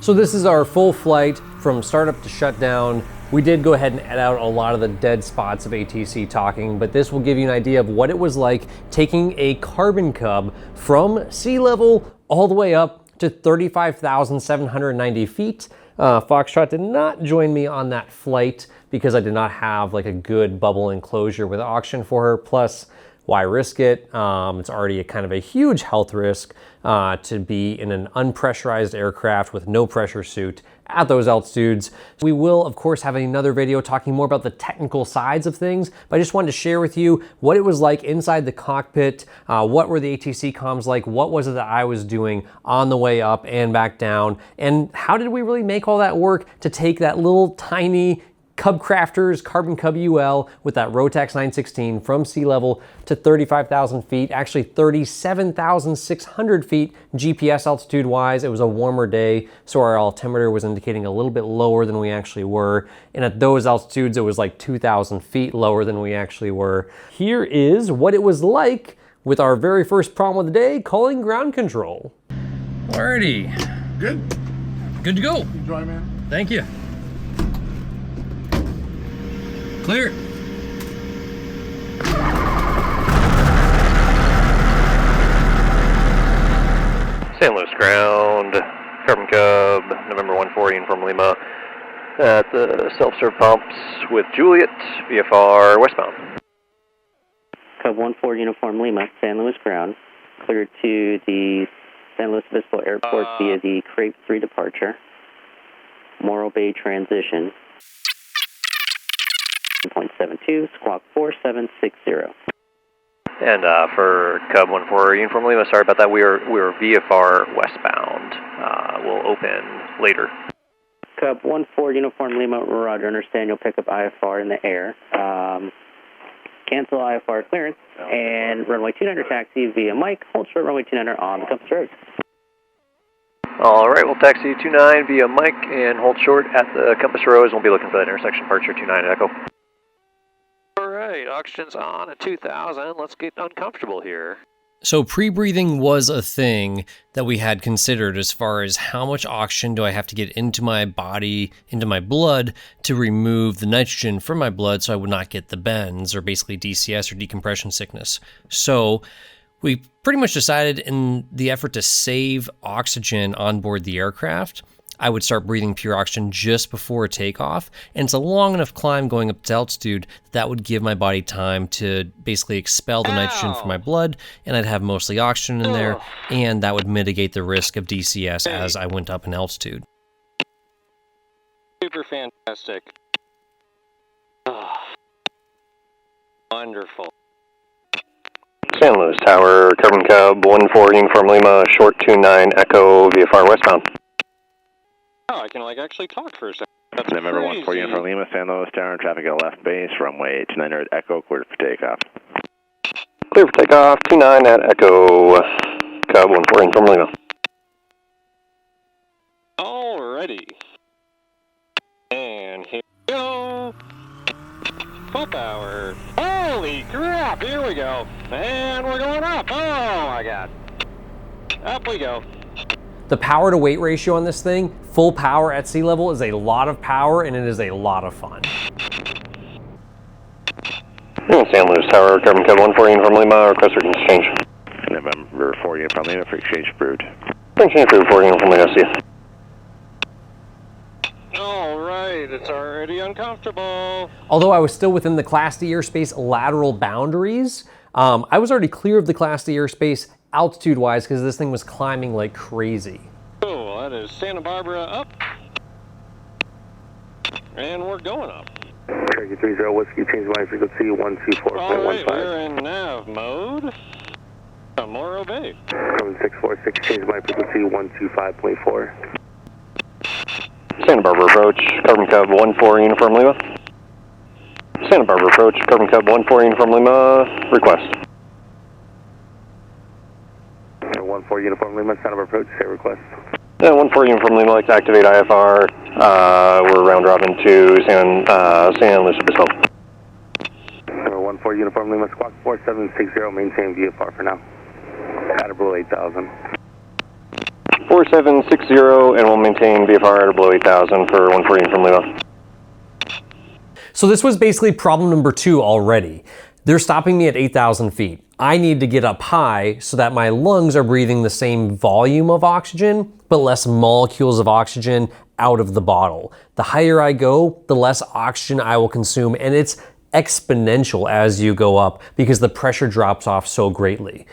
So this is our full flight from startup to shutdown. We did go ahead and edit out a lot of the dead spots of ATC talking, but this will give you an idea of what it was like taking a Carbon Cub from sea level all the way up to 35,790 feet. Foxtrot did not join me on that flight because I did not have like a good bubble enclosure with oxygen for her. Plus, why risk it? It's already a kind of a huge health risk to be in an unpressurized aircraft with no pressure suit at those altitudes. We will, of course, have another video talking more about the technical sides of things, but I just wanted to share with you what it was like inside the cockpit, what were the ATC comms like, what was it that I was doing on the way up and back down, and how did we really make all that work to take that little tiny Cub Crafters Carbon Cub UL with that Rotax 916 from sea level to 35,000 feet, actually 37,600 feet GPS altitude wise. It was a warmer day, so our altimeter was indicating a little bit lower than we actually were. And at those altitudes, it was like 2,000 feet lower than we actually were. Here is what it was like with our very first problem of the day, calling ground control. Alrighty. Good. Good to go. Enjoy, man. Thank you. Clear. San Luis ground, Carbon Cub, November 140 Uniform Lima at the self-serve pumps with Juliet, VFR westbound. Cub 140 Uniform Lima, San Luis ground, cleared to the San Luis Obispo Airport via the Crate 3 departure, Morro Bay transition. 1.72, squawk 4760. And for Cub 140 Uniform Lima, sorry about that, we were VFR westbound. We'll open later. Cub 140 Uniform Lima, roger, understand you'll pick up IFR in the air. Cancel IFR clearance, and runway 29 taxi via Mike, hold short runway 29 on the Compass Road. Alright, we'll taxi 29 via Mike and hold short at the Compass Rose. We'll be looking for that intersection departure 29 Echo. Alright, oxygen's on at 2,000. Let's get uncomfortable here. So pre-breathing was a thing that we had considered as far as how much oxygen do I have to get into my body, into my blood, to remove the nitrogen from my blood so I would not get the bends, or basically DCS or decompression sickness. So we pretty much decided, in the effort to save oxygen on board the aircraft, I would start breathing pure oxygen just before takeoff. And it's a long enough climb going up to altitude that would give my body time to basically expel the nitrogen from my blood, and I'd have mostly oxygen in there, and that would mitigate the risk of DCS as I went up in altitude. Super fantastic. Oh, wonderful. San Luis Tower, Carbon Cub, 140 Uniform Lima, short 29 Echo, VFR westbound. Oh, I can like actually talk for a second. That's November crazy. 140 Uniform Lima, San Luis Tower, traffic at left base, runway 29 at Echo, cleared for takeoff. Clear for takeoff, 29 at Echo, Cub 140 Uniform Lima. Alrighty. And here we go. Full power. Holy crap, here we go. And we're going up. Oh my god. Up we go. The power to weight ratio on this thing, full power at sea level, is a lot of power, and it is a lot of fun. San Luis Tower, Carbon Cub 140 Uniform Lima, request for exchange. November 40 Uniform Lima for exchange approved. Exchange for 40 Uniform Lima, see you. Alright, it's already uncomfortable. Although I was still within the Class D airspace lateral boundaries, I was already clear of the Class D airspace altitude-wise because this thing was climbing like crazy. Oh, that is Santa Barbara up. And we're going up. Cherokee 30 Whiskey, change my frequency 124.15. Alright, we're in nav mode. Morro Bay. 7646, change my frequency 125.4. Santa Barbara approach, Carbon Cub 140 Uniform Lima. Santa Barbara approach, Carbon Cub 140 Uniform Lima, request. 140 Uniform Lima, Santa Barbara approach, say request. Yeah, 140 Uniform Lima, like to activate IFR. We're round robin to San Luis Obispo. 140 Uniform Lima, squawk 4760, maintain VFR for now. Attleboro 8000. 4760, and we'll maintain VFR at or below 8,000 for 140 from Lima. So this was basically problem number 2 already. They're stopping me at 8,000 feet. I need to get up high so that my lungs are breathing the same volume of oxygen, but less molecules of oxygen out of the bottle. The higher I go, the less oxygen I will consume, and it's exponential as you go up because the pressure drops off so greatly.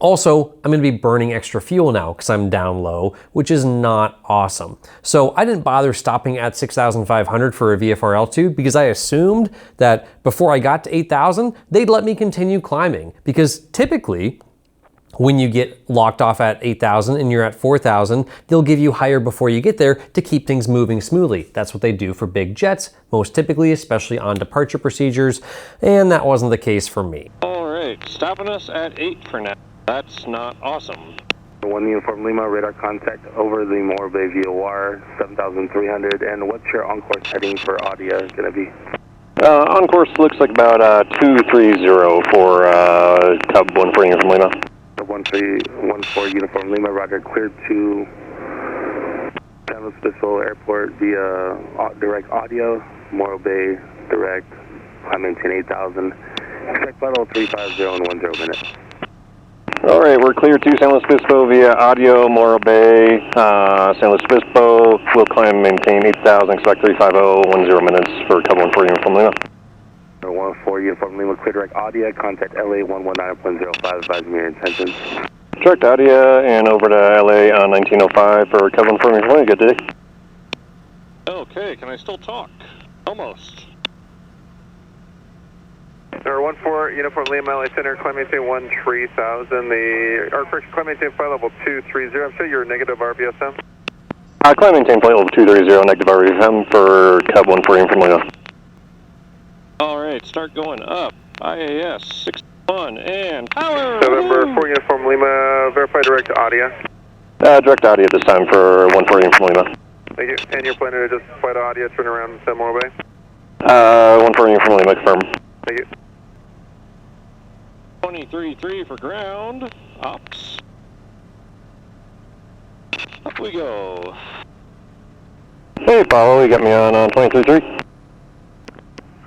Also, I'm gonna be burning extra fuel now because I'm down low, which is not awesome. So I didn't bother stopping at 6,500 for a VFR altitude because I assumed that before I got to 8,000, they'd let me continue climbing. Because typically, when you get locked off at 8,000 and you're at 4,000, they'll give you higher before you get there to keep things moving smoothly. That's what they do for big jets, most typically, especially on departure procedures, and that wasn't the case for me. All right, stopping us at 8 for now. That's not awesome. 1 Uniform Lima, radar contact over the Morro Bay VOR, 7,300, and what's your on-course heading for audio going to be? On course looks like about 230 for Cub 140 from Lima. 14 Uniform Lima, roger, cleared to San Luis Obispo Airport via direct audio, Morro Bay direct, climb maintain 8,000, expect flight level 350 in 10 minutes. All right, we're clear to San Luis Obispo via audio, Morro Bay, San Luis Obispo. We'll climb and maintain 8,000, expect 350, 10 minutes for Cub 140 from Lima. 14 Uniform Lima, clear direct audio, contact LA 119.05, advising your intentions. Direct audio and over to LA on 1905 for Cub 140 from Lima. Good day. Okay, can I still talk? Almost. Number 14 Uniform Lima, LA Center, climb maintain 13,000. Correction, climb maintain flight level 230. I'm sure you're negative RBSM. Climb maintain flight level 230, negative RBSM for Cub 140 from Lima. All right, start going up. IAS 61 and power. November 4 Uniform Lima, verify direct audio. Direct audio this time for 140 from Lima. Thank you. And you're planning to just flight audio, turn around San Morro Bay? 140 from Lima, confirm. Thank you. 23.3 for ground. Ops. Up we go. Hey, Apollo, you got me on 23.3?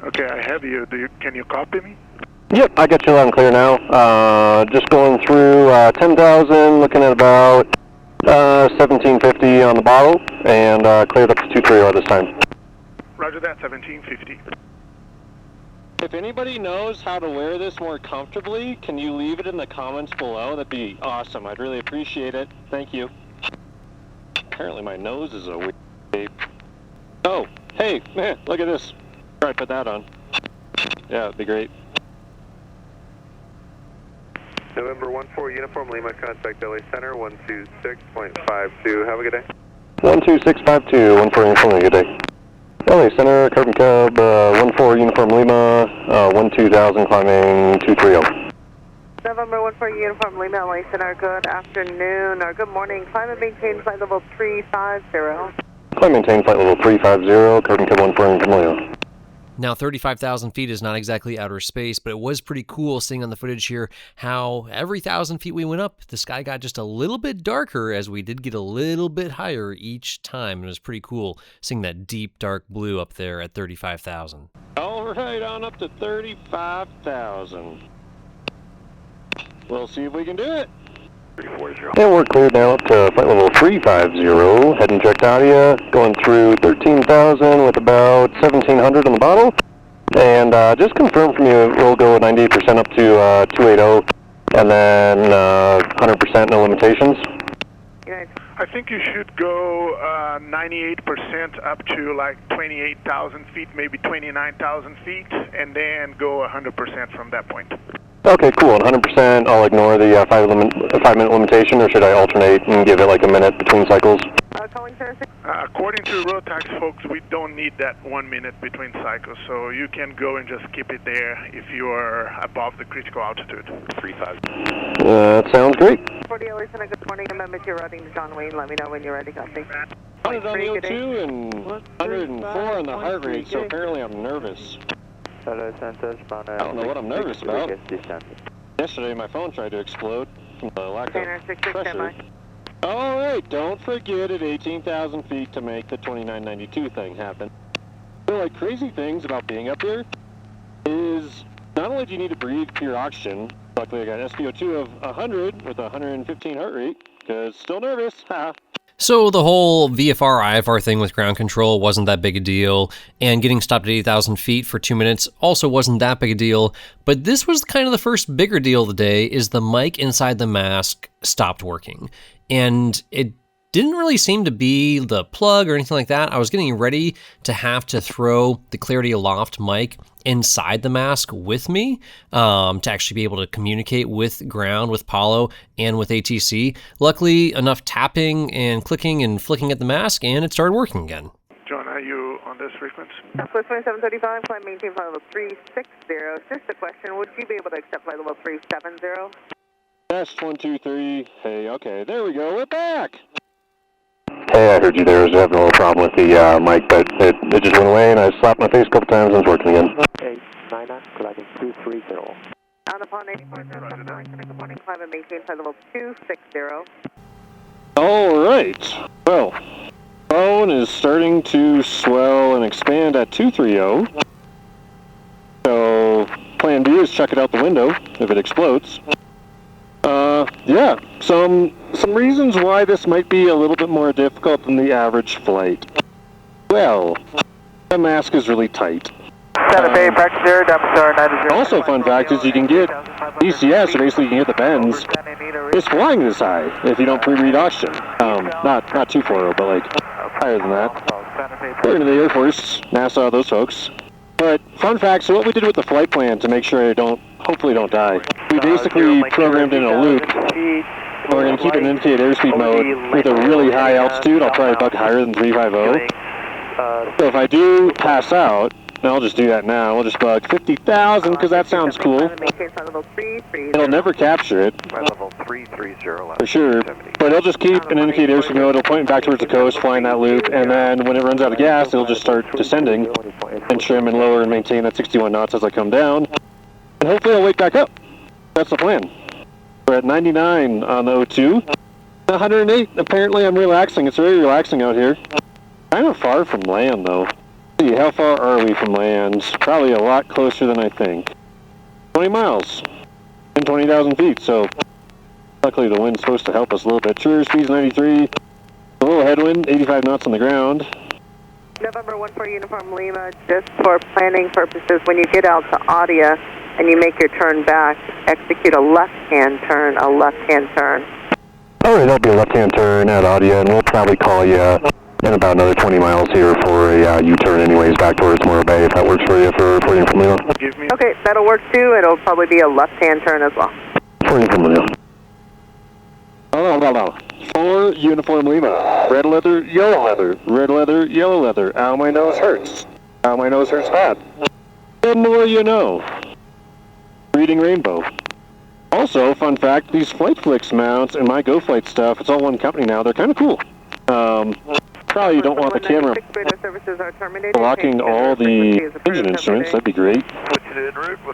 Okay, I have you. Can you copy me? Yep, I got you loud and clear now. Just going through 10,000, looking at about 1750 on the bottle, and cleared up to 230 this time. Roger that, 1750. If anybody knows how to wear this more comfortably, can you leave it in the comments below? That'd be awesome. I'd really appreciate it. Thank you. Apparently my nose is a weird shape. Oh, hey, man, look at this. All right, put that on. Yeah, it'd be great. November 14 Uniform Lima, contact LA Center 126.52. Have a good day. 12652, 140 from Lima, good day. LA Center, Carbon Cub, 14 Uniform Lima, 12,000, climbing 230. November 14 Uniform Lima, LA Center, good afternoon, or good morning. Climb and maintain flight level 350. Climb maintain flight level 350, Carbon Cub 140 from Lima. Now, 35,000 feet is not exactly outer space, but it was pretty cool seeing on the footage here how every 1,000 feet we went up, the sky got just a little bit darker as we did get a little bit higher each time. It was pretty cool seeing that deep, dark blue up there at 35,000. All right, on up to 35,000. We'll see if we can do it. And we're cleared now up to flight level 350, heading direct audio, going through 13,000 with about 1,700 on the bottle. And just confirm from you, we'll go 98% up to 280, and then 100% no limitations. I think you should go 98% up to like 28,000 feet, maybe 29,000 feet, and then go 100% from that point. Okay, cool. 100%, I'll ignore the 5-minute limitation, or should I alternate and give it like a minute between cycles? Calling center 6. According to road tax folks, we don't need that 1 minute between cycles, so you can go and just keep it there if you are above the critical altitude. 3,000. That sounds great. 40 LA Center, good morning. Remember you're routing to John Wayne. Let me know when you're ready. Copy. 100 on the O2 and 104 on the heart rate, so apparently I'm nervous. I don't know what I'm nervous about. Yesterday my phone tried to explode from the lack of pressure. All right, don't forget at 18,000 feet to make the 2992 thing happen. So, like, crazy things about being up here is not only do you need to breathe pure oxygen, luckily I got an SpO2 of 100 with 115 heart rate, because still nervous, ha. So the whole VFR, IFR thing with ground control wasn't that big a deal, and getting stopped at 8,000 feet for 2 minutes also wasn't that big a deal, but this was kind of the first bigger deal of the day, is the mic inside the mask stopped working. And it didn't really seem to be the plug or anything like that. I was getting ready to have to throw the Clarity Aloft mic inside the mask with me to actually be able to communicate with ground, with Paulo, and with ATC. Luckily, enough tapping and clicking and flicking at the mask, and it started working again. John, are you on this frequency? Southwest 2735, climb maintain flight level 360. Just a question, would you be able to accept flight level 370? Test 1, 2, 3. Hey, okay, there we go. We're back. Hey, I heard you there. I was having a little problem with the mic, but it just went away, and I slapped my face a couple times, and it's working again. 899, colliding 230. Out upon 84.9, good morning, climb and maintain flight level 260. All right. Well, phone is starting to swell and expand at 230. So, plan B is check it out the window if it explodes. Yeah, some reasons why this might be a little bit more difficult than the average flight. Well, the mask is really tight. Santa Fe, practice air, Star 90. Also, fun fact is you can get ECS, or basically you can get the bends, just flying this high if you don't pre-read oxygen. Not too far, but like higher than that. We're into the Air Force, NASA, those folks. But fun fact, so what we did with the flight plan to make sure I hopefully don't die, we basically programmed in a loop. We're going to keep it in indicated airspeed mode with a really high altitude. I'll probably bug higher than 350. So if I do pass out, and I'll just do that now, we'll just bug 50,000 because that sounds cool. It'll never capture it, for sure, but it'll just keep an indicated airspeed mode. It'll point back towards the coast, flying that loop, and then when it runs out of gas, it'll just start descending and trim and lower and maintain that 61 knots as I come down, and hopefully I'll wake back up. That's the plan. We're at 99 on the O2. 108, apparently I'm relaxing. It's very relaxing out here. Kind of far from land, though. Let's see, how far are we from land? Probably a lot closer than I think. 20 miles. And 20,000 feet, so luckily the wind's supposed to help us a little bit. True airspeed's 93. A little headwind, 85 knots on the ground. November 14 Uniform Lima, just for planning purposes, when you get out to Audia and you make your turn back, execute a left-hand turn, All right, that'll be a left-hand turn at Audia, and we'll probably call you in about another 20 miles here for a U-turn anyways back towards Morro Bay, if that works for you for reporting from Lima. Okay, that'll work too. It'll probably be a left-hand turn as well. Reporting from Lima. Oh, 4 Uniform Lima. Red leather, yellow leather. Red leather, yellow leather. Ow, my nose hurts. Ow, my nose hurts bad. The more you know. Reading Rainbow. Also, fun fact, these FlightFlix mounts and my GoFlight stuff, it's all one company now. They're kind of cool. Probably you don't want the camera blocking all the engine instruments. That'd be great.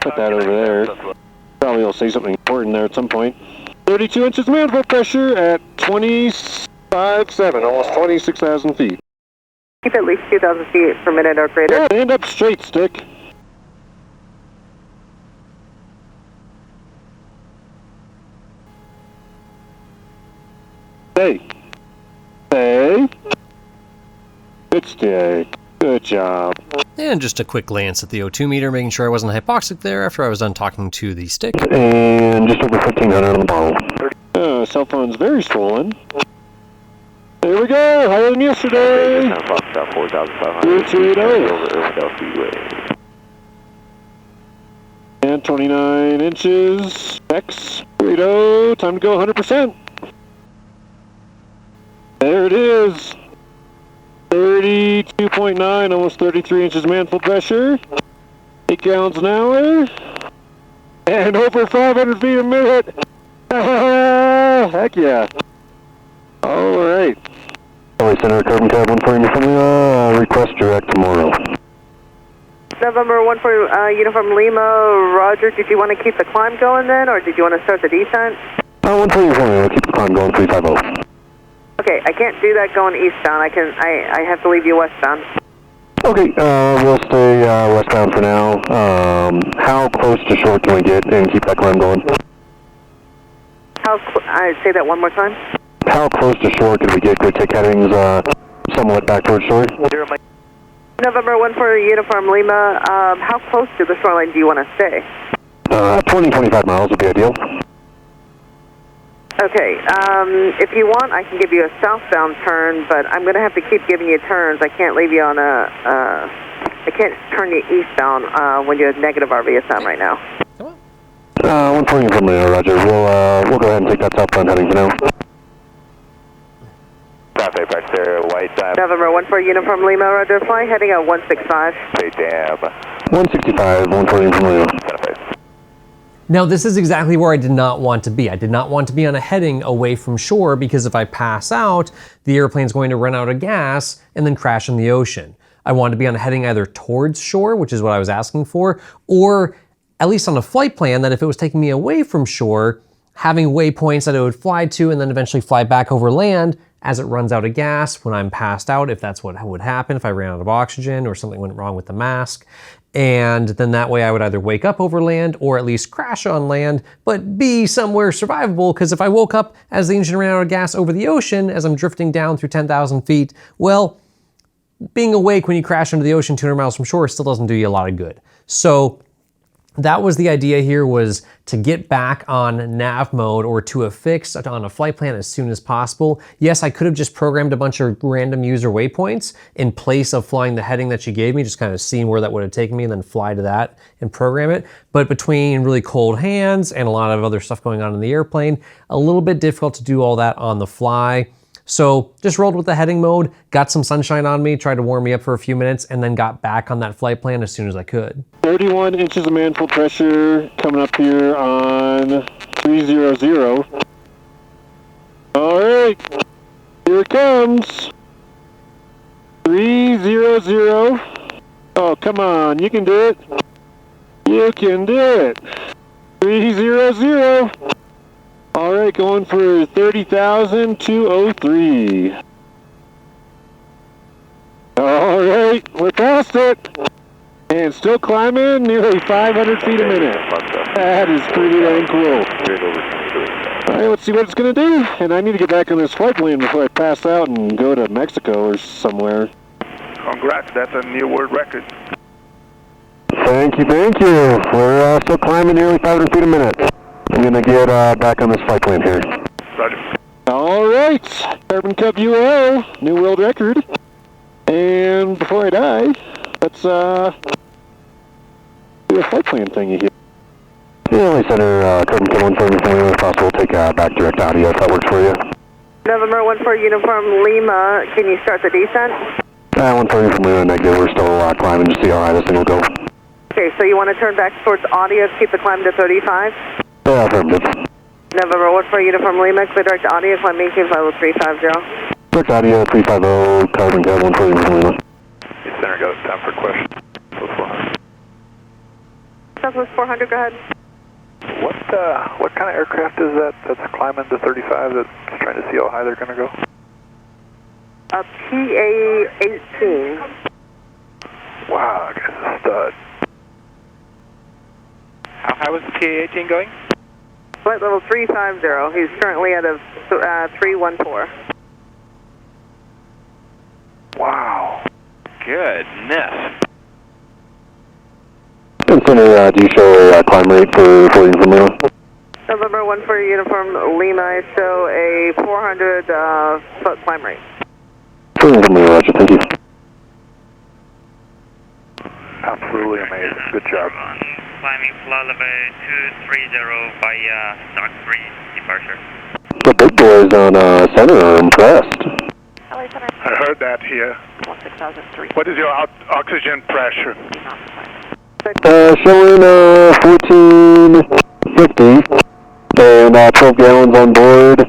Put that over there. Probably will say something important there at some point. 32 inches manifold pressure at 25.7, almost 26,000 feet. Keep at least 2,000 feet per minute or greater. Yeah, stand up straight, stick. Stay. Good stick. Good job. And just a quick glance at the O2 meter, making sure I wasn't hypoxic there after I was done talking to the stick. And just over 1,500 on the bottle. Cell phone's very swollen. There we go, higher than yesterday. 280. And 29 inches. X. 280. Time to go 100%. There it is. 32.9, almost 33 inches manifold pressure. 8 gallons an hour. And over 500 feet a minute. Heck yeah. All right. Center Carbon Cub 140 from request direct tomorrow. November 14 Uniform Lima, Roger. Did you want to keep the climb going then, or did you want to start the descent? 140 from Lima, keep the climb going 350. Okay, I can't do that going eastbound. I have to leave you westbound. Okay, we'll stay westbound for now. How close to shore can we get and keep that climb going? I say that one more time. How close to shore can we get? Could we take headings somewhat back towards shore? November 14 Uniform Lima, how close to the shoreline do you want to stay? 20-25 miles would be ideal. Okay, if you want, I can give you a southbound turn, but I'm going to have to keep giving you turns. I can't leave you on I can't turn you eastbound when you have negative RVSM right now. 140 from there, Roger. We'll go ahead and take that southbound heading for now. South Apex there, white time. November 14 Uniform Lima, Roger, fly heading at 165. Say damn. 165, 140 from Lima. Now this is exactly where I did not want to be. I did not want to be on a heading away from shore because if I pass out, the airplane's going to run out of gas and then crash in the ocean. I wanted to be on a heading either towards shore, which is what I was asking for, or at least on a flight plan that if it was taking me away from shore, having waypoints that it would fly to and then eventually fly back over land as it runs out of gas when I'm passed out, if that's what would happen, if I ran out of oxygen or something went wrong with the mask. And then that way I would either wake up over land or at least crash on land, but be somewhere survivable, because if I woke up as the engine ran out of gas over the ocean as I'm drifting down through 10,000 feet, well, being awake when you crash into the ocean 200 miles from shore still doesn't do you a lot of good. So that was the idea here, was to get back on nav mode or to a fix on a flight plan as soon as possible. Yes, I could have just programmed a bunch of random user waypoints in place of flying the heading that you gave me, just kind of seeing where that would have taken me and then fly to that and program it. But between really cold hands and a lot of other stuff going on in the airplane, a little bit difficult to do all that on the fly. So just rolled with the heading mode, got some sunshine on me, tried to warm me up for a few minutes, and then got back on that flight plan as soon as I could. 31 inches of manifold pressure coming up here on 300. All right, here it comes. 300. Oh, come on, you can do it. You can do it. 300. All right, going for 30,203. All right, we're past it. And still climbing nearly 500 feet a minute. That is pretty dang cool. All right, let's see what it's going to do. And I need to get back on this flight plane before I pass out and go to Mexico or somewhere. Congrats, that's a new world record. Thank you, thank you. We're still climbing nearly 500 feet a minute. I'm going to get back on this flight plan here. Roger. All right, Carbon Cub UO, new world record. And before I die, let's do a flight plan thingy here. Yeah, Lee Center, Carbon Cub 140, if possible, take back direct audio if that works for you. November 14 Uniform Lima, can you start the descent? 140 from Lima, negative. We're still climbing to see how high this thing will go. Okay, so you want to turn back towards audio, keep the climb to 35? Yeah, affirmative. November 14 Uniform Lima, clear direct audio, climb maintain level 350. Direct audio 350, Carbon Cub 140 from Lima. Center, go. Time for question. Southwest 400, go ahead. What kind of aircraft is that that's climbing to 35 that's trying to see how high they're going to go? A PA-18. Wow, that guy's a stud. How high was the PA-18 going? Flight level 350. He's currently at a 314. Wow. Goodness. And Center, do you show a climb rate for you from Lima? November 14 Uniform Lima, I show a 400 foot climb rate. From Lima, Roger, thank you. Absolutely amazing. Good job. Climbing flight level 230 by Stock 3 departure. The big boys on Center are impressed. I heard that here. What is your oxygen pressure? Showing 1450 and 12 gallons on board.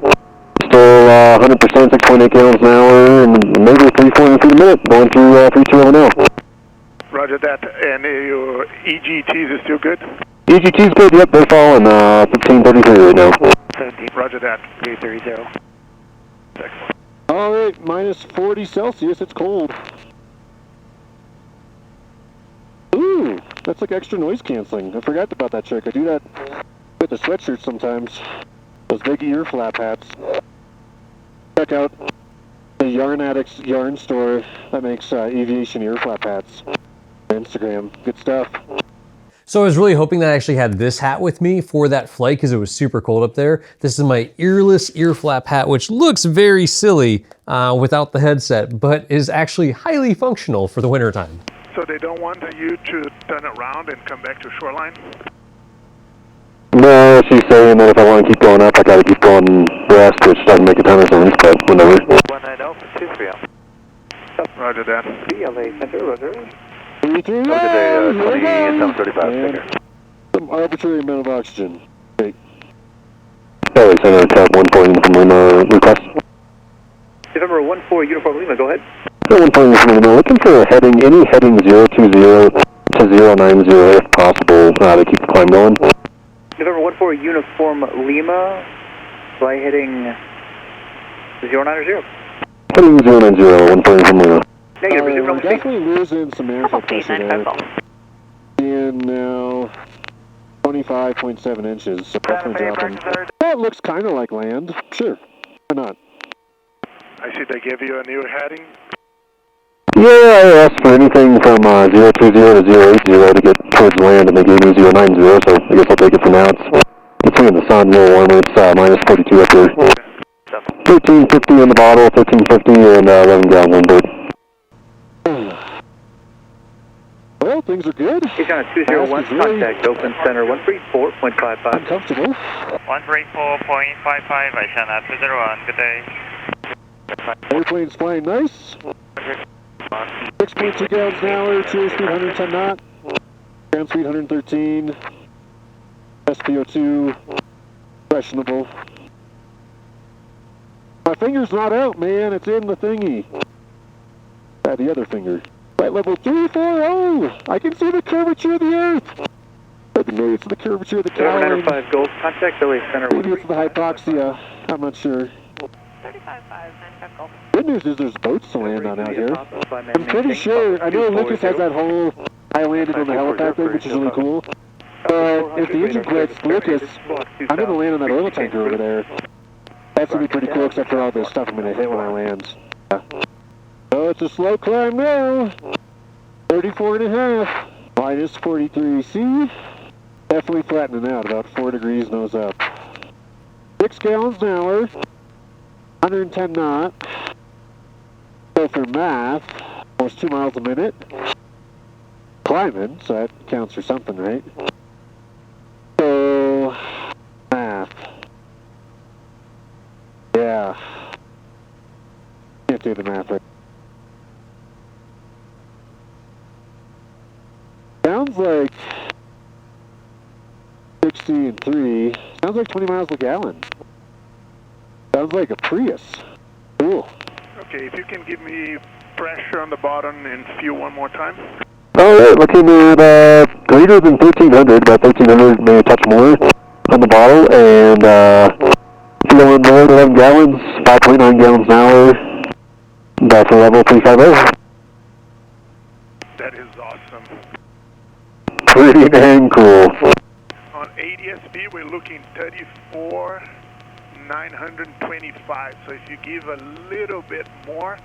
Still 100%, 6.8 gallons an hour, and maybe 300 feet a minute, going through 320 now. Roger that. And your EGTs is still good? EGT's good, yep, they're falling 1533 right now. 17. Roger that. 330. All right, minus 40 Celsius, it's cold. Ooh, that's like extra noise canceling. I forgot about that trick. I do that with the sweatshirt sometimes. Those big ear flap hats. Check out the Yarn Addicts yarn store that makes aviation ear flap hats. Instagram, good stuff. So I was really hoping that I actually had this hat with me for that flight because it was super cold up there. This is my earless ear flap hat, which looks very silly without the headset, but is actually highly functional for the wintertime. So they don't want you to turn around and come back to shoreline? No, she's saying that if I want to keep going up, I gotta keep going west, which doesn't make a ton of sense, but whatever. 190, 23. Roger that. BLA Center, Roger. 33, Today, 2035, and some arbitrary amount of oxygen. Great. LA Center, Tab 14 from Lima, request. November 14, Uniform Lima, go ahead. 14 from Lima, looking for a heading, any heading 020 to 090 if possible, to keep the climb going. November 14, Uniform Lima, fly heading 090. Heading 090, 14 from Lima. Negative, resume we're normal speed. definitely losing some airflow pressure there. And now 25.7 inches, so definitely dropping. That looks kind of like land. Sure, why not? I see they gave you a new heading. Yeah, I asked for anything from 020 to 080 to get towards land, and they gave me 090, so I guess I'll take it for now. It's in the sun, a little warmer. It's minus 42 up there. 1350 in the bottle, 1350, and 11 gallons on board. Well, things are good. He's on a 201, contact open center 134.55. Uncomfortable. 134.55, I send out 201, good day. Airplane's flying nice. 6.2 gallons an hour, cruise speed 110 knot. Ground speed 113. SPO2, questionable. My finger's not out, man. It's in the thingy. The other finger. Flight level 340. I can see the curvature of the Earth. Maybe it's the curvature of the tower. 905 Gold, contact LA Center. Maybe it's the hypoxia. I'm not sure. 35.5 Golf. Good news is there's boats to land on out here. I'm pretty sure. I know Lucas has that whole I landed on the helipad thing, which is really cool. But if the engine quits, Lucas, I'm going to land on that oil tanker over there. That's going to be pretty cool, except for all this stuff I'm going to hit when I land. Yeah. So it's a slow climb now. 34.5. Minus 43C. Definitely flattening out, about 4 degrees nose up. 6 gallons an hour. 110 knot. So for math, almost 2 miles a minute. Climbing, so that counts for something, right? So, math. Yeah. Can't do the math right. Sounds like 60 and 3. Sounds like 20 miles a gallon. Sounds like a Prius. Cool. Okay, if you can give me pressure on the bottom and fuel one more time. Alright, looking at greater than 1300, about 1300, maybe a touch more on the bottle, and fueling more than 11 gallons, 5.9 gallons an hour, about for level 350. That is awesome. Pretty dang cool. On ADS-B, we're looking 34,925. So if you give a little bit more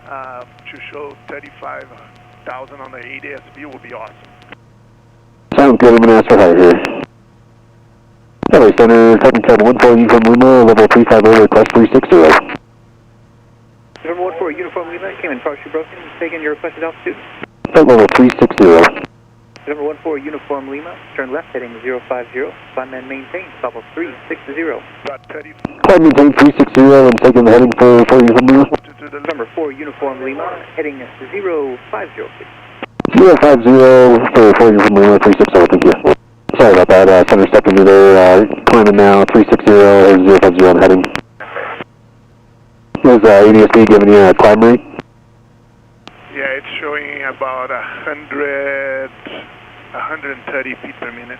to show 35,000 on the ADS-B, will be awesome. Sounds good. I'm going to ask for height here. LA Center, Carbon Cub 14, Uniform Lima, level 350, request 360. November 14, Uniform Lima, came in partially broken. Taking your requested altitude. Flight level 360. November 14, Uniform Lima, turn left heading 050, climb and maintain, level 360. About 30 Climb maintain 360 and taking the heading for Uniform Lima. to the Number 4, Uniform Lima, heading 050. 050 for Uniform Lima, 360, thank you. Sorry about that, center step into there, climbing now, 360, 050 on heading. Is ADS-B giving you a climb rate? Yeah, it's showing about 130 feet per minute.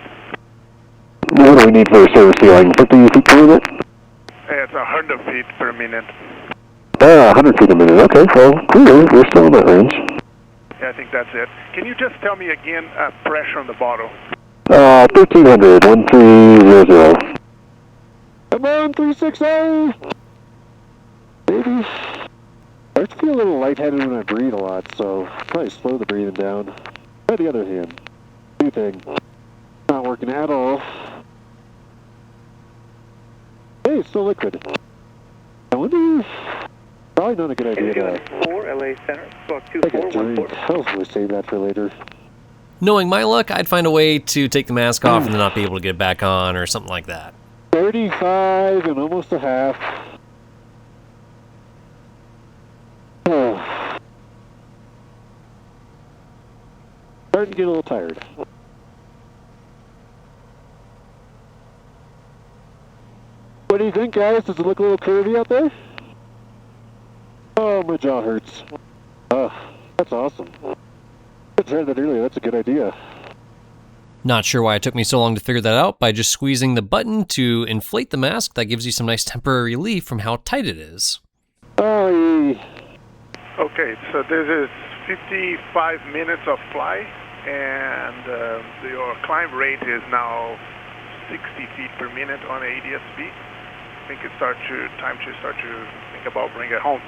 What do we need for service ceiling? 50 feet per minute? Yeah, it's 100 feet per minute. 100 100 feet a minute. Okay, well, cool. We're still in that range. Yeah, I think that's it. Can you just tell me again pressure on the bottle? 1300, 1300. Come on, 360! Maybe. I start to feel a little lightheaded when I breathe a lot, so probably slow the breathing down. On the other hand, new thing. Not working at all. Hey, it's still liquid. I wonder. Probably not a good idea to 4 LA Center, Squawk take a drink. I'll probably save that for later. Knowing my luck, I'd find a way to take the mask off and then not be able to get it back on or something like that. 35 and almost a half. Oh. Starting to get a little tired. What do you think, guys? Does it look a little curvy out there? Oh, my jaw hurts. Oh, that's awesome. I tried that earlier. That's a good idea. Not sure why it took me so long to figure that out by just squeezing the button to inflate the mask. That gives you some nice temporary relief from how tight it is. Oh, Okay, so this is 55 minutes of flight, and your climb rate is now 60 feet per minute on ADS speed. I think it's time to start to think about bringing it home.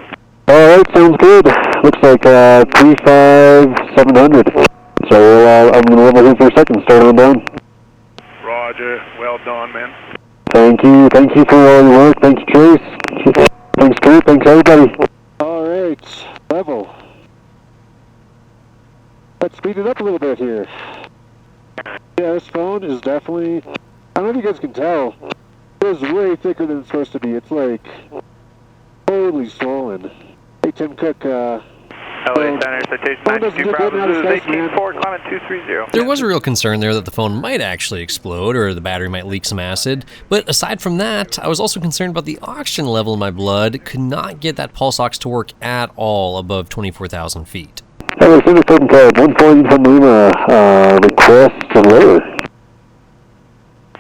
Alright, sounds good. Looks like 35700. So I'm going to level here for a second, start on down. Roger, well done, man. Thank you for all your work. Thank you, Trace. Thanks, Kurt. Thanks, everybody. alright. Level. Let's speed it up a little bit here. Yeah, this phone is definitely, I don't know if you guys can tell, it's way thicker than it's supposed to be. It's like totally swollen. Hey, Tim Cook, LA Center, citation 92 Bravo, 184, climate 230. There was a real concern there that the phone might actually explode or the battery might leak some acid, but aside from that, I was also concerned about the oxygen level in my blood. Could not get that pulse ox to work at all above 24,000 feet. LA Center, Carbon Cub, 140 from Lima, request to lower.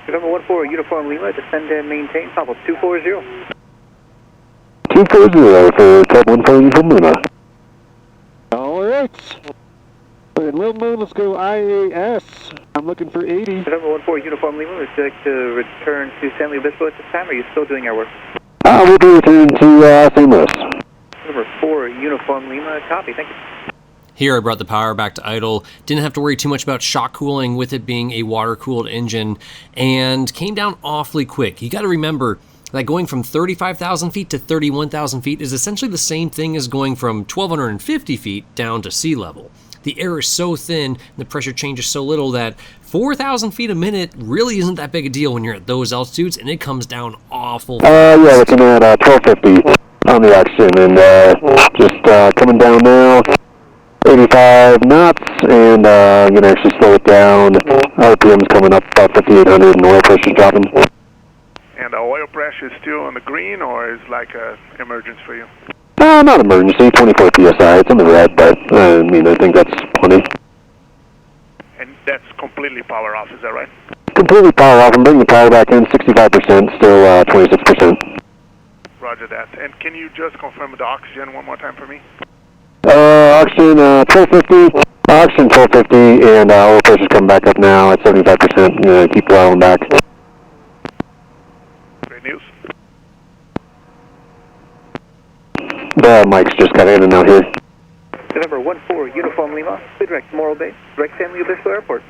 November 14, Uniform Lima, descend and maintain, top of 240. 240 for Cub 140 from Lima. alright. In Little Moon, let's go IAS. I'm looking for 80. November 14, Uniform Lima, would you like to return to San Luis Obispo at this time, or are you still doing our work? We'll be returning to St. Louis. Number 4, Uniform Lima, copy, thank you. Here I brought the power back to idle, didn't have to worry too much about shock cooling with it being a water-cooled engine, and came down awfully quick. You gotta remember that going from 35,000 feet to 31,000 feet is essentially the same thing as going from 1,250 feet down to sea level. The air is so thin, and the pressure changes so little that 4,000 feet a minute really isn't that big a deal when you're at those altitudes, and it comes down awful fast. Yeah, looking at 1250 on the oxygen, and just coming down now. 85 knots, and I'm going to actually slow it down. RPM's coming up about 5,800, and oil pressure's dropping. And the oil pressure is still on the green, or is like an emergency for you? Not emergency, 24 PSI. It's in the red, but I think that's plenty. And that's completely power off, is that right? Completely power off. I'm bringing the power back in, 65%, still 26%. Roger that. And can you just confirm the oxygen one more time for me? Oxygen 1250, oxygen 1250, and oil pressure's coming back up now at 75%. Keep dialing back. Great news. The mic's just got in and out here. November 14, Uniform Lima, direct Morro Bay, direct San Luis Obispo Airport.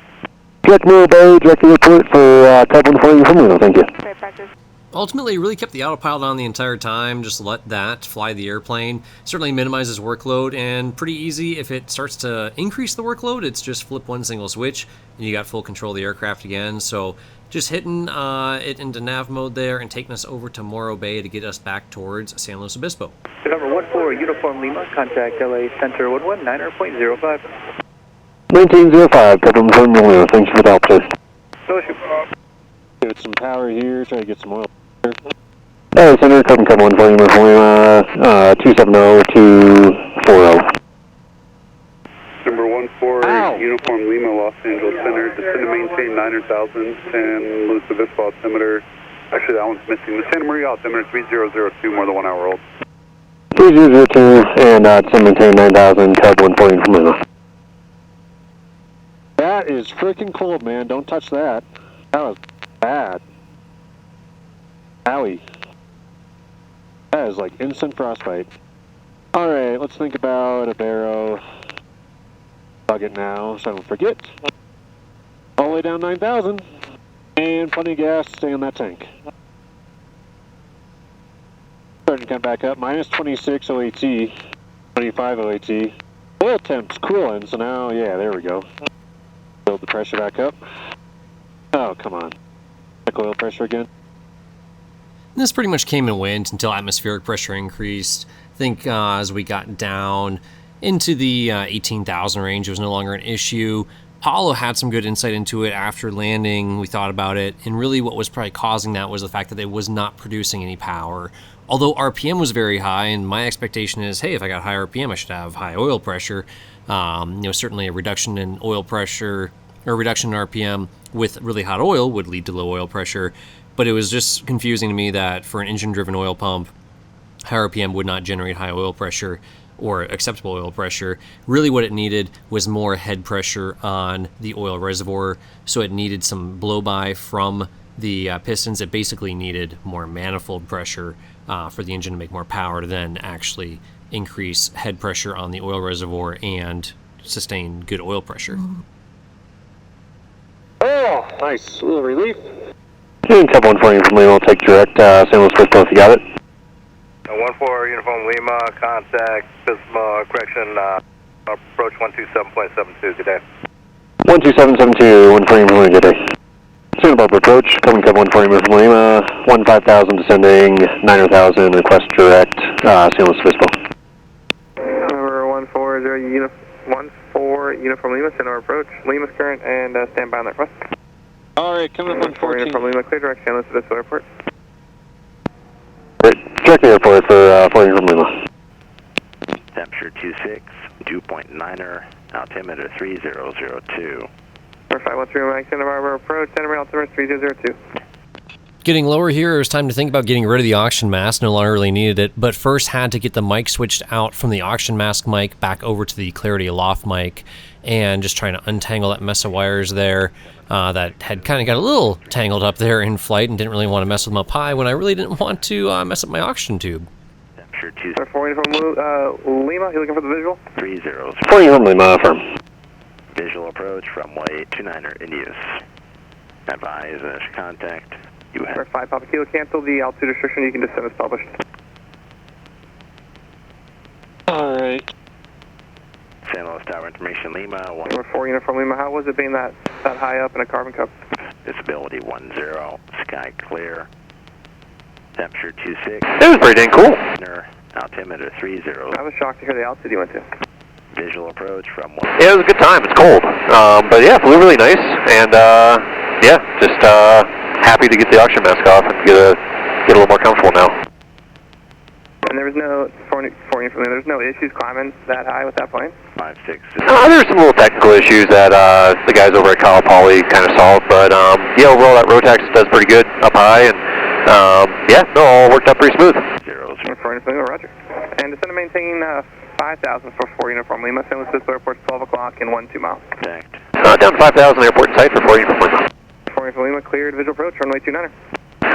Direct Morro Bay, direct airport for Cub 140 from Lima, thank you. Okay, practice. Ultimately, really kept the autopilot on the entire time, just let that fly the airplane. Certainly minimizes workload, and pretty easy. If it starts to increase the workload, it's just flip one single switch, and you got full control of the aircraft again. So just hitting it into nav mode there and taking us over to Morro Bay to get us back towards San Luis Obispo. November 14, Uniform Lima, contact LA Center 119.05. 1905, Cub 140 from Lima, thanks for the help, sir. No issue. Get some power here, try to get some oil. LA Center, Cub 140 from Lima, 270-240. Number 14, Uniform Lima, Los Angeles Center, descend to maintain 900,000, San Luis Obispo altimeter. Actually, that one's missing. The Santa Maria altimeter 3002, more than 1 hour old. 3002, and descend maintain 9000, Cub 140 from Lima. That is freaking cold, man. Don't touch that. That was bad. Owie. That is like instant frostbite. Alright, let's think about a barrow. Plug it now so I don't forget. All the way down 9,000. And plenty of gas to stay in that tank. Starting to come back up. Minus 26 OAT. 25 OAT. Oil temp's cooling, so now, yeah, there we go. Build the pressure back up. Oh, come on. Check oil pressure again. And this pretty much came and went until atmospheric pressure increased. I think as we got down into the 18,000 range, it was no longer an issue. Apollo had some good insight into it after landing. We thought about it, and really what was probably causing that was the fact that it was not producing any power. Although RPM was very high, and my expectation is, hey, if I got high RPM, I should have high oil pressure. Certainly a reduction in oil pressure, or a reduction in RPM with really hot oil would lead to low oil pressure. But it was just confusing to me that for an engine-driven oil pump, high RPM would not generate high oil pressure or acceptable oil pressure. Really what it needed was more head pressure on the oil reservoir, so it needed some blow-by from the pistons. It basically needed more manifold pressure for the engine to make more power to then actually increase head pressure on the oil reservoir and sustain good oil pressure. Oh, nice. A little relief. Cub 140 from Lima, will take direct, St. Louis Crystal if you got it. 14 Uniform Lima, contact, correction, approach 127.72, good day. 12772, 140 from Lima, good day. Santa Barbara approach, Carbon Cub 140 from Lima, 15,000 descending, 9,000, request direct, St. Louis Obispo. Number 14 Uniform Lima, Santa Barbara approach, Lima's current, and stand by on that request. Alright, coming up on 14. Uniform Lima, clear direct, San Luis Obispo Airport. Direct the airport for 14 from Lima. Temperature 26, 2.9er, altimeter 3002. 513 Mike, Santa Barbara approach, center altimeter 3002. Getting lower here, it was time to think about getting rid of the oxygen mask. No longer really needed it, but first had to get the mic switched out from the oxygen mask mic back over to the Clarity Aloft mic, and just trying to untangle that mess of wires there that had kind of got a little tangled up there in flight and didn't really want to mess with them up high when I really didn't want to mess up my oxygen tube. Temperature 2. 4 from Lima, you looking for the visual? 30. 40 from Lima, firm. Visual approach, runway 29er, Indius. Advise contact. You have 5 Papa Kilo, cancel the altitude restriction, you can descend as published. Alright. San Luis Tower Information Lima. Number 4 Uniform Lima, how was it being that high up in a Carbon Cub? Visibility 10, sky clear. Temperature 26. It was pretty dang cool. Altimeter 30. I was shocked to hear the altitude you went to. Visual approach from 1. Yeah, it was a good time. It's cold. But yeah, flew really nice. And yeah, just happy to get the oxygen mask off and get a little more comfortable now. And there was no, there's no issues climbing that high with that plane? 5, 6. There were some little technical issues that the guys over at Cal Poly kind of solved, but yeah, overall that Rotax does pretty good up high, and yeah, no, all worked out pretty smooth. 0. 4 Uniform Lima, roger. And descend to maintain 5,000 for 4 Uniform Lima, San Luis Obispo Airport, 12 o'clock and 1-2 miles. Contact. Down to 5,000 airport in sight for 4 Uniform Lima. 4 Uniform Lima, cleared visual approach, runway 29er.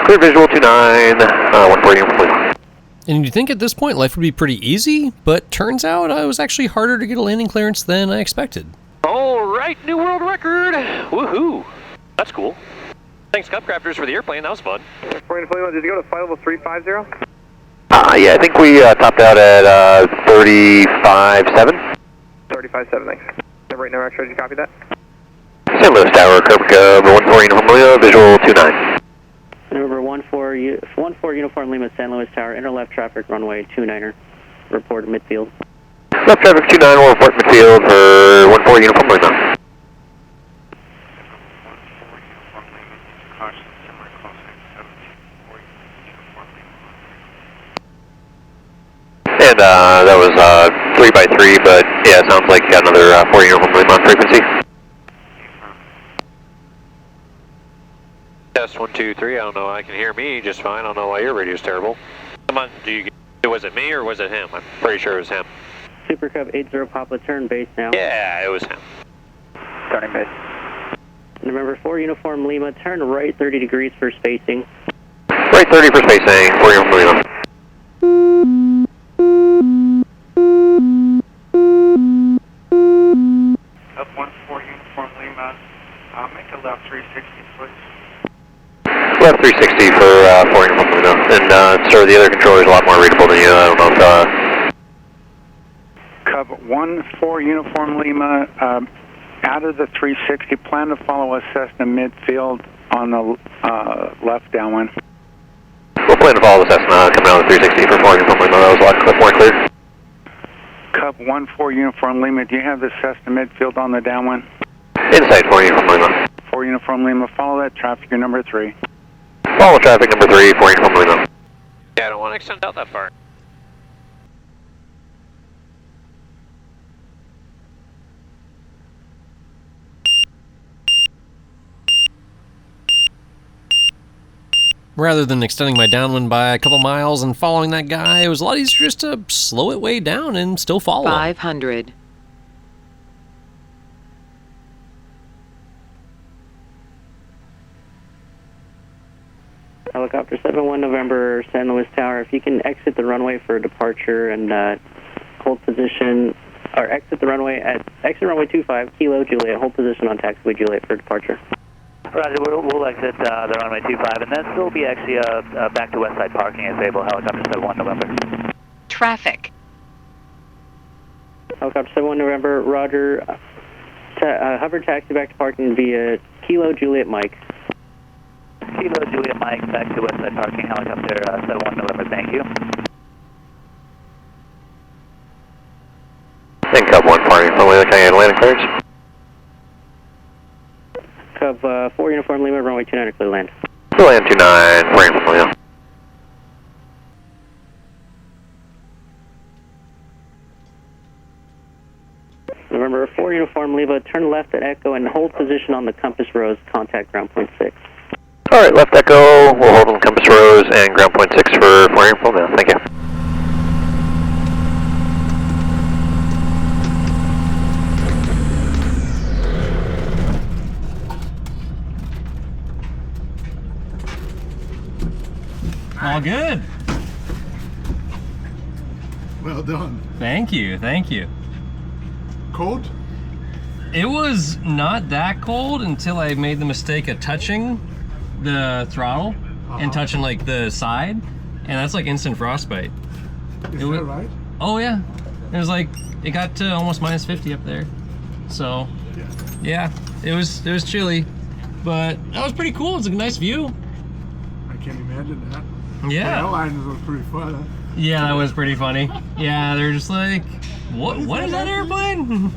Clear visual 29, 1 Uniform Lima. And you'd think at this point life would be pretty easy, but turns out it was actually harder to get a landing clearance than I expected. Alright, new world record! Woohoo! That's cool. Thanks, Cubcrafters, for the airplane. That was fun. 4 Uniform Lima, did you go to flight level 350? Yeah, I think we topped out at 35.7. 35.7, thanks. Right now, extra, did you copy that? St. Louis Tower, Carbon Cub, 14 Uniform Lima, visual 29. Number 14 Uniform Lima, San Luis Tower, inner left traffic, runway 29er. Report midfield. Left traffic 29, we'll report midfield for 14 Uniform Lima. And that was 3x3, but yeah, it sounds like another 4 Uniform Lima on frequency. Test 1, 2, 3. I don't know. I can hear me just fine. I don't know why your radio's terrible. Come on. Do you get Was it me or was it him? I'm pretty sure it was him. Super Cub 80 Papa, turn base now. Yeah, it was him. Turning base. November 4 Uniform Lima, turn right 30 degrees for spacing. Right 30 for spacing, 4 Uniform Lima. Up 14 Uniform Lima, make a left 360, please. Left 360 for 4 Uniform Lima. And sir, the other controller is a lot more readable than you. I don't know if... Cub 14 Uniform Lima, out of the 360, plan to follow a Cessna midfield on the left downwind. We'll plan to follow the Cessna coming out of the 360 for 4 Uniform Lima. That was a lot more clear. Cub 14 Uniform Lima, do you have the Cessna midfield on the downwind? Inside 4 Uniform Lima. 4 Uniform Lima, follow that traffic, your number 3. Follow traffic number 3, 4 Uniform Lima. Yeah, I don't want to extend out that far. Rather than extending my downwind by a couple miles and following that guy, it was a lot easier just to slow it way down and still follow him. 500. Helicopter 71 November, San Luis Tower, if you can exit the runway for departure and hold position, or exit the runway at, exit runway 25, Kilo Juliet, hold position on taxiway Juliet for departure. Roger, we'll exit the runway 25, and then still be actually back to west side parking as able, helicopter 71 November. Traffic. Helicopter 71 November, Roger, hover taxi back to parking via Kilo Juliet Mike. Kilo Juliet Mike, back to west side parking, helicopter 71 November, thank you. And Cub 1 parking from Lima, can I landing clearance? Cub 4 Uniform Lima, runway 29, clear land. Clear land 29, 4 Uniform Lima. November 4 Uniform Lima, turn left at Echo and hold position on the compass rose, contact ground point 6. Alright, left Echo, we'll hold on compass rose and ground point 6 for 4 Uniform Lima, thank you. All good. Well done. Thank you, thank you. Cold? It was not that cold until I made the mistake of touching the throttle and touching like the side, and that's like instant frostbite. Is that right? Oh yeah. It was like, it got to almost minus 50 up there. So yeah, it was chilly, but that was pretty cool. It's a nice view. I can't imagine that. Yeah. The airlines was pretty fun, huh? Yeah, that was pretty funny. Yeah, they're just like, what is that airplane?